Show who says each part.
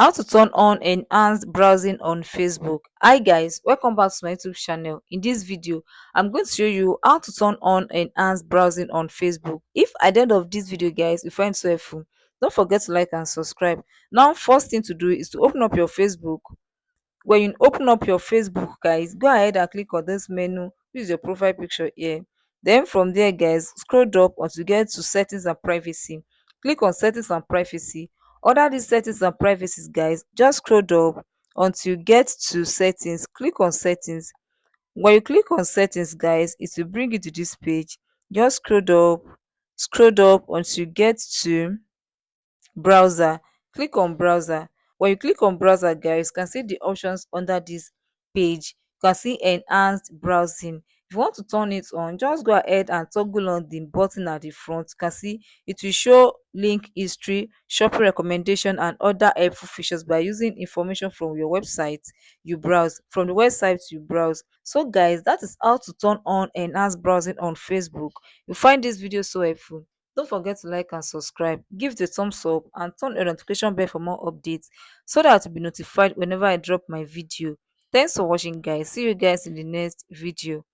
Speaker 1: How to turn on enhanced browsing on Facebook. Hi guys, welcome back to my YouTube channel. In this video, I'm going to show you how to turn on enhanced browsing on Facebook. If at the end of this video guys you find it so helpful, don't forget to like and subscribe. Now first thing to do is to open up your Facebook. When you open up your Facebook guys, go ahead and click on this menu. This is your profile picture here. Then from there guys, scroll up until you get to settings and privacy. Click on settings and privacy. Under these settings and privacies guys, just scroll up until you get to settings. Click on settings. When you click on settings guys, it will bring you to this page. Just scroll up until you get to browser. Click on browser. When you click on browser guys, you can see the options under this page. You can see enhanced browsing. If you want to turn it on, just go ahead and toggle on the button at the front. You can see it will show link history, shopping recommendation, and other helpful features by using information from your website you browse, from the website you browse. So guys, that is how to turn on enhanced browsing on Facebook. You find this video so helpful, don't forget to like and subscribe, give it a thumbs up, and turn your notification bell for more updates so that you'll be notified whenever I drop my video. Thanks for watching, guys. See you guys in the next video.